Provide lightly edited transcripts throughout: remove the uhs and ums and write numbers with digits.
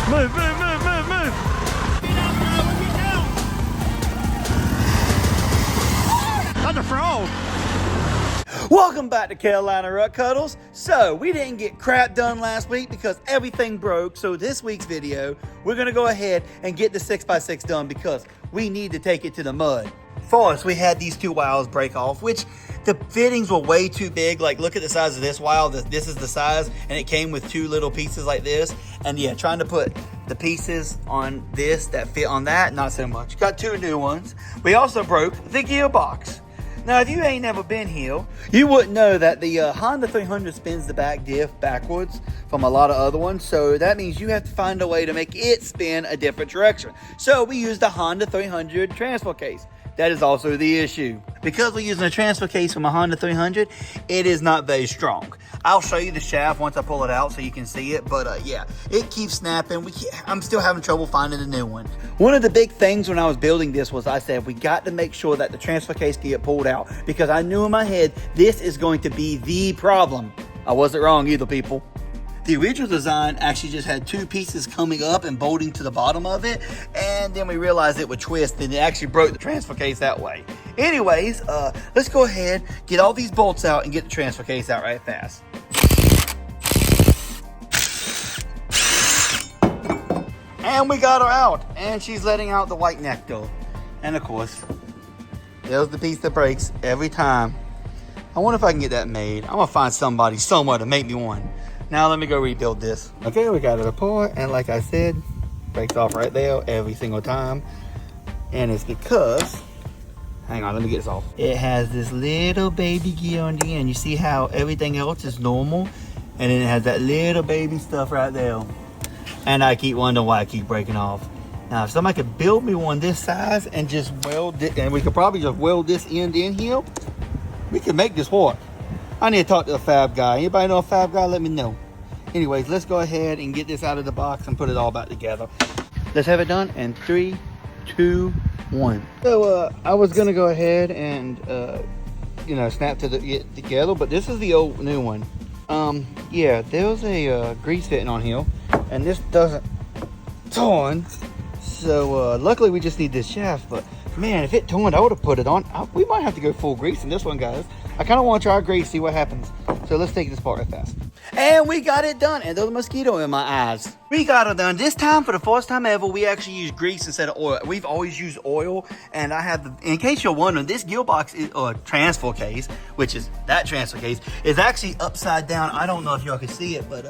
Move, move, move, move, move. Get out, bro. Get down. That's a frog. Welcome back to Carolina Rut Cuddles. So we didn't get crap done last week because everything broke. So this week's video, we're gonna go ahead and get the 6x6 done because we need to take it to the mud. First, we had these two wiles break off, which the fittings were way too big. Like, look at the size of this wile. This is the size, and it came with two little pieces like this. And yeah, trying to put the pieces on this that fit on that, not so much. Got two new ones. We also broke the gearbox. Now, if you ain't never been here, you wouldn't know that the Honda 300 spins the back diff backwards from a lot of other ones. So that means you have to find a way to make it spin a different direction. So we used the Honda 300 transfer case. That is also the issue. Because we're using a transfer case from a Honda 300, it is not very strong. I'll show you the shaft once I pull it out so you can see it. But yeah, it keeps snapping. I'm still having trouble finding a new one. One of the big things when I was building this was I said, we got to make sure that the transfer case can get pulled out. Because I knew in my head, this is going to be the problem. I wasn't wrong either, people. The original design actually just had two pieces coming up and bolting to the bottom of it, and then we realized it would twist and it actually broke the transfer case that way. Anyways, let's go ahead, get all these bolts out and get the transfer case out right fast. And we got her out, and she's letting out the white nectar. And of course, there's the piece that breaks every time. I wonder if I can get that made. I'm gonna find somebody somewhere to make me one. Now let me go rebuild this. Okay, we got it apart, and like I said, breaks off right there every single time. And it's because, hang on, let me get this off. It has this little baby gear on the end. You see how everything else is normal? And then it has that little baby stuff right there. And I keep wondering why I keep breaking off. Now, if somebody could build me one this size and just weld it, and we could probably just weld this end in here, we could make this work. I need to talk to a fab guy. Anybody know a fab guy? Let me know. Anyways, let's go ahead and get this out of the box and put it all back together. Let's have it done in 3, 2, 1. So I was gonna go ahead and snap it together, but this is the old new one. Yeah, there's a grease fitting on here, and this doesn't torn. So luckily we just need this shaft, but man, if it torn, I would have put it on. We might have to go full grease in this one, guys. I kind of want to try grease, see what happens. So let's take this part right fast. And we got it done. And there's a mosquito in my eyes. We got it done. This time, for the first time ever, we actually used grease instead of oil. We've always used oil. And I have, in case you're wondering, this gearbox is, or transfer case, which is that transfer case, is actually upside down. I don't know if y'all can see it, but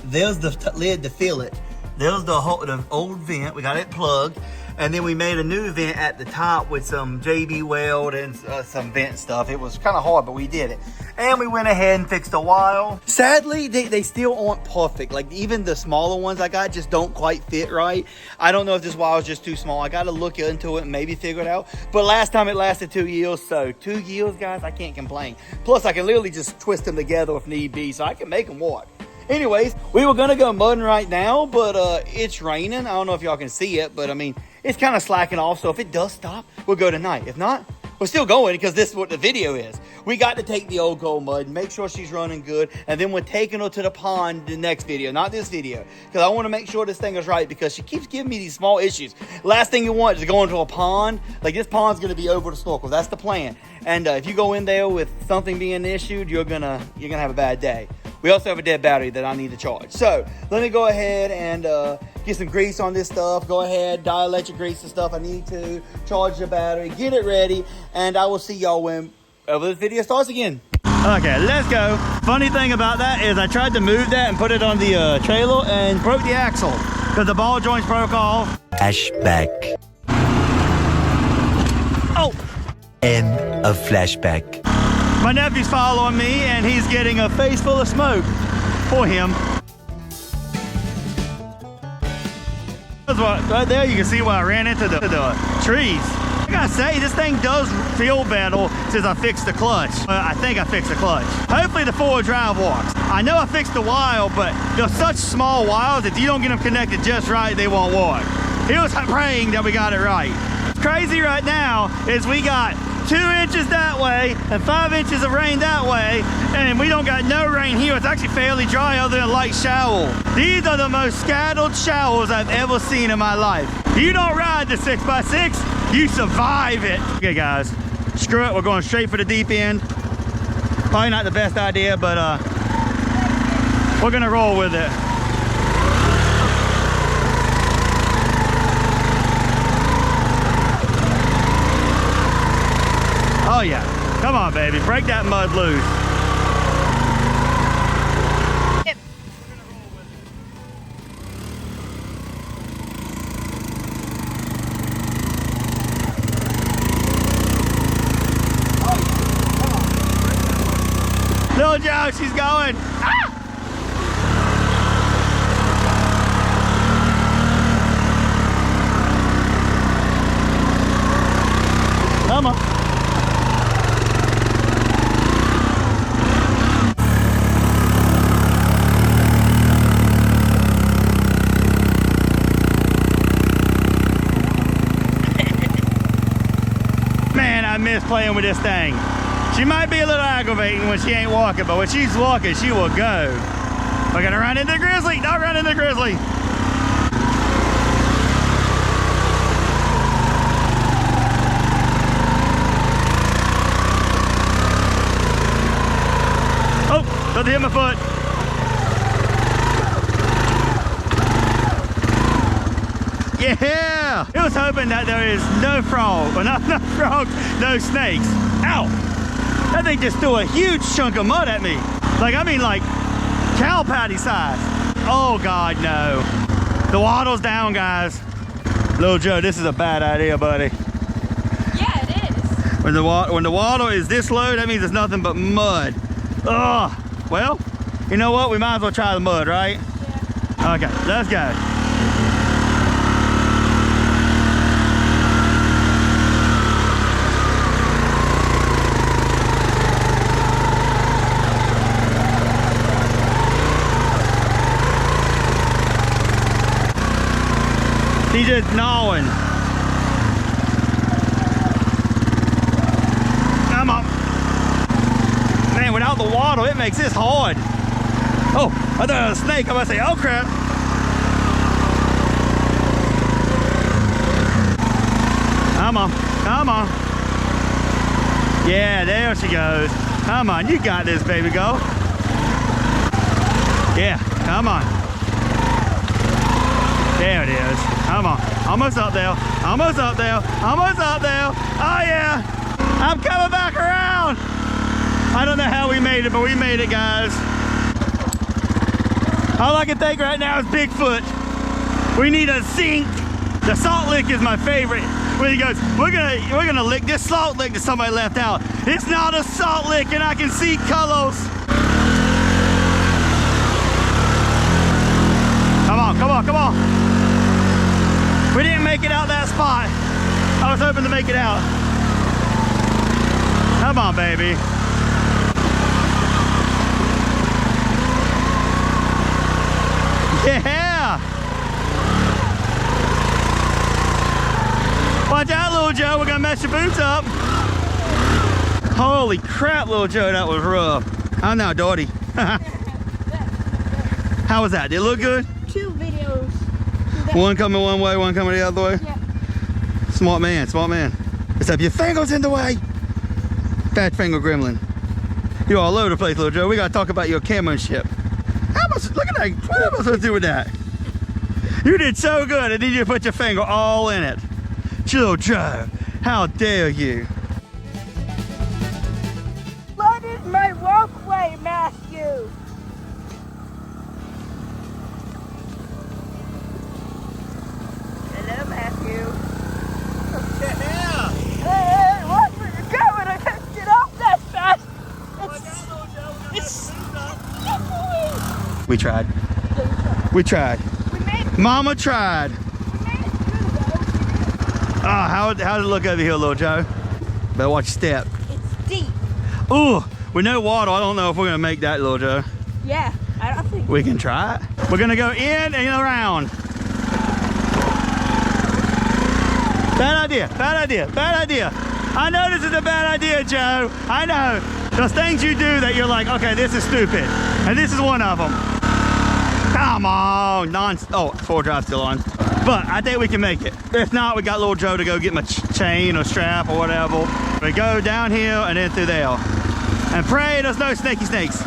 there's the lid to fill it. There's the old vent. We got it plugged. And then we made a new vent at the top with some JB weld and some vent stuff. It was kind of hard, but we did it. And we went ahead and fixed the wile. Sadly, they still aren't perfect. Like, even the smaller ones I got just don't quite fit right. I don't know if this wile is just too small. I got to look into it and maybe figure it out. But last time it lasted 2 years. So 2 years, guys, I can't complain. Plus, I can literally just twist them together if need be. So I can make them work. Anyways, we were going to go mudding right now, but it's raining. I don't know if y'all can see it, but I mean, it's kind of slacking off. So if it does stop, we'll go tonight. If not, we're still going because this is what the video is. We got to take the old gold mud, make sure she's running good, and then we're taking her to the pond the next video, not this video, because I want to make sure this thing is right because she keeps giving me these small issues. Last thing you want is to go into a pond. Like, this pond's going to be over the snorkel. That's the plan. And if you go in there with something being issued, you're gonna have a bad day. We also have a dead battery that I need to charge. So let me go ahead and get some grease on this stuff. Go ahead, dielectric grease and stuff. I need to charge the battery, get it ready, and I will see y'all whenever this video starts again. Okay, let's go. Funny thing about that is I tried to move that and put it on the trailer and broke the axle because the ball joints broke off. Flashback. Oh! End of flashback. My nephew's following me and he's getting a face full of smoke for him. Right there you can see where I ran into the trees. I gotta say, this thing does feel better since I fixed the clutch. I think I fixed the clutch. Hopefully the four-wheel drive works. I know I fixed the wile, but they're such small wiles, if you don't get them connected just right, they won't work. He was praying that we got it right. What's crazy right now is we got 2 inches that way and 5 inches of rain that way, and we don't got no rain here. It's actually fairly dry other than a light shower. These are the most scattered showers I've ever seen in my life. You don't ride the 6x6, you survive it. Okay guys, screw it, we're going straight for the deep end. Probably not the best idea, but we're gonna roll with it. Oh yeah, come on baby, break that mud loose. Yep. Little Joe, she's going. Ah! Come on. Man, I miss playing with this thing. She might be a little aggravating when she ain't walking, but when she's walking, she will go. We're gonna run into the grizzly. Don't run into the grizzly. Oh, don't hit my foot. Yeah! It was hoping that there is no frog, or not no frogs, no snakes. Ow! That thing just threw a huge chunk of mud at me. Like, I mean like cow patty size. Oh God, no. The water's down, guys. Little Joe, this is a bad idea, buddy. Yeah, it is. When the water is this low, that means it's nothing but mud. Ugh. Well, you know what? We might as well try the mud, right? Yeah. Okay, let's go. He's just gnawing. Come on. Man, without the water, it makes this hard. Oh, I thought it was a snake. I'm gonna say, oh crap. Come on, come on. Yeah, there she goes. Come on, you got this, baby, go. Yeah, come on. There it is. Come on. Almost up there. Almost up there. Almost up there. Oh yeah. I'm coming back around. I don't know how we made it, but we made it, guys. All I can think right now is Bigfoot. We need a sink. The salt lick is my favorite. When he goes, we're gonna lick this salt lick that somebody left out. It's not a salt lick, and I can see colors. Come on, come on, come on. We didn't make it out that spot. I was hoping to make it out. Come on, baby. Yeah. Watch out, little Joe. We're gonna mess your boots up. Holy crap, little Joe, that was rough. How now, Dottie? How was that? Did it look good? 2 videos. One coming one way, one coming the other way? Yeah. Smart man, smart man. Except your finger's in the way. Fat finger gremlin. You're all over the place, little Joe. We gotta talk about your cameramanship. How much, look at that. What am I supposed to do with that? You did so good, and then you put your finger all in it. Little Joe, how dare you? What is my walkway, Matthew? Hello, Matthew. Yeah. Hey, what were you going? I can't get off that fast. We tried. We tried. We made it. Mama tried. We made it through, though. Oh, how did it look over here, little Joe? Better watch your step. It's deep. Ooh, with no water, I don't know if we're gonna make that, little Joe. Yeah, I don't think. We can try it. We're gonna go in and around. Bad idea, bad idea, bad idea. I know this is a bad idea, Joe. I know. Those things you do that you're like, okay, this is stupid. And this is one of them. Come on. Four drive's still on. But I think we can make it. If not, we got little Joe to go get my chain or strap or whatever. We go down here and then through there. And pray there's no snaky snakes.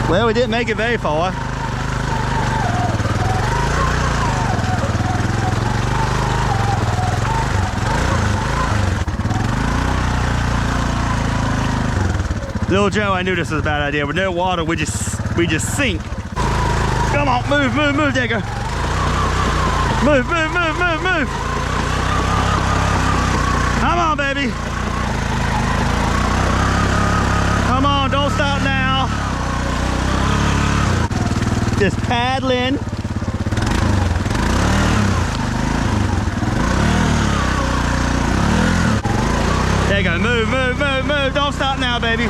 Well, we didn't make it very far. Little Joe, I knew this was a bad idea. With no water, we just sink. Come on, move, Digger. Move. Come on, baby. Come on, don't stop now. Just paddling. There you go, move. Don't stop now, baby.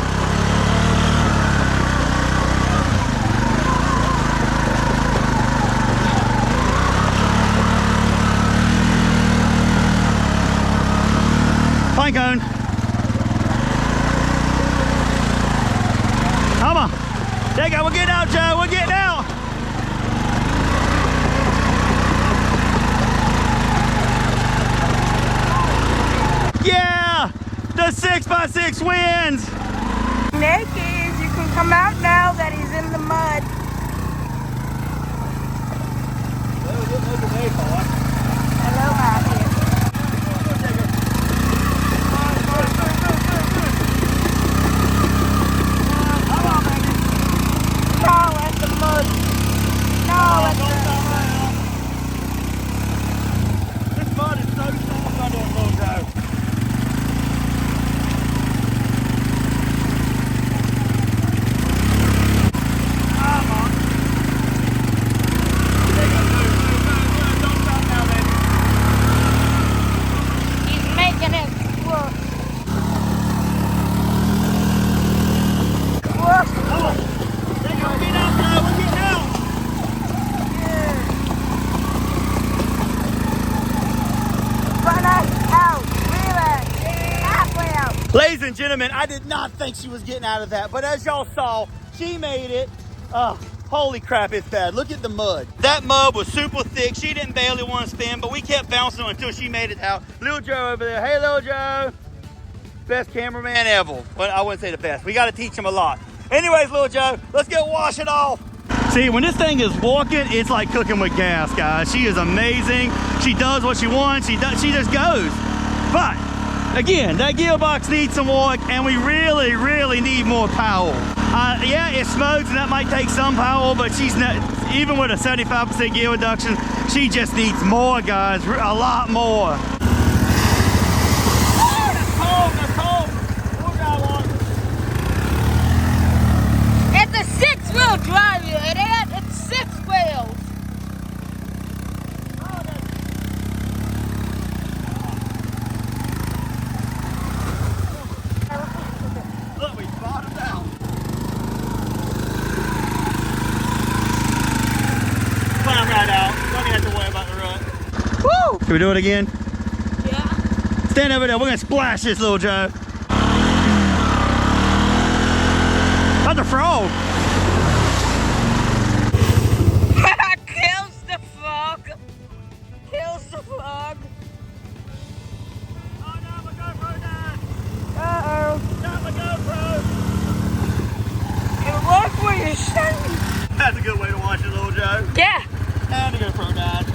Pine cone. Come on. There you go, we're getting out, Joe, we're getting out. Yeah, the 6x6 wins. Naked, you can come out now that he's in the mud. Hello, Matthew. Ladies and gentlemen, I did not think she was getting out of that, but as y'all saw, she made it. Holy crap, it's bad. Look at the mud. That mud was super thick. She didn't barely want to spin, but we kept bouncing until she made it out. Little Joe over there. Hey, Little Joe. Best cameraman ever. Well, I wouldn't say the best. We got to teach him a lot. Anyways, Little Joe, let's go wash it off. See, when this thing is walking, it's like cooking with gas, guys. She is amazing. She does what she wants. She just goes. But again, that gearbox needs some work, and we really need more power. Yeah, it smokes, and that might take some power, but she's not, even with a 75% gear reduction, she just needs more, guys, a lot more. Oh, that's cold. We'll drive on. It's a 6-wheel drive, you idiot. It's 6 wheels. Look, we bottomed out. Climb right out. Don't even have to worry about the rut. Woo! Can we do it again? Yeah. Stand over there. We're gonna splash this, Little Joe. That's a frog. Kills the frog. Kills the frog. Oh no, my GoPro died. Uh-oh. Not my GoPro. It worked what you said. That's a good way to watch it, Little Joe. Yeah. And the GoPro died.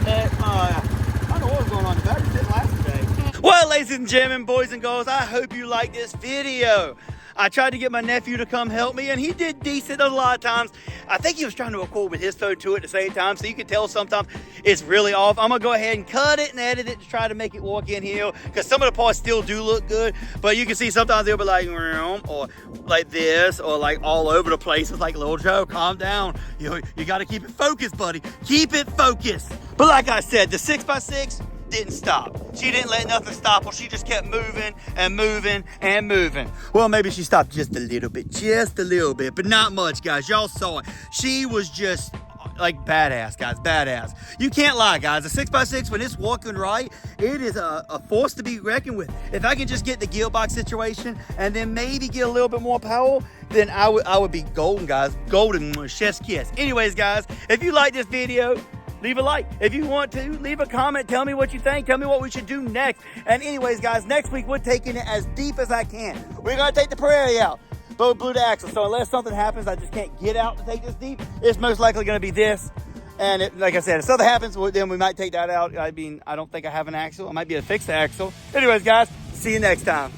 I don't know what was going on. The battery didn't last today. Well, ladies and gentlemen, boys and girls, I hope you like this video. I tried to get my nephew to come help me, and he did decent a lot of times. I think he was trying to record with his phone too at the same time, so you can tell sometimes it's really off. I'm gonna go ahead and cut it and edit it to try to make it work in here, because some of the parts still do look good, but you can see sometimes they'll be like, or like this, or like all over the place. It's like, Little Joe, calm down. You gotta keep it focused, buddy. Keep it focused. But like I said, the 6x6 didn't stop. She didn't let nothing stop her. She just kept moving and moving and moving. Well, maybe she stopped just a little bit, but not much, guys. Y'all saw it. She was just like badass, guys, badass. You can't lie, guys. A 6x6, when it's working right, it is a force to be reckoned with. If I can just get the gearbox situation and then maybe get a little bit more power, then I would be golden, guys. Golden, chef's kiss. Anyways, guys, if you like this video, leave a like. If you want to, leave a comment. Tell me what you think. Tell me what we should do next. And anyways, guys, next week we're taking it as deep as I can. We're going to take the prairie out. Boat blew the axle. So unless something happens, I just can't get out to take this deep. It's most likely going to be this. And like I said, if something happens, then we might take that out. I mean, I don't think I have an axle. I might be able to fix the axle. Anyways, guys, see you next time.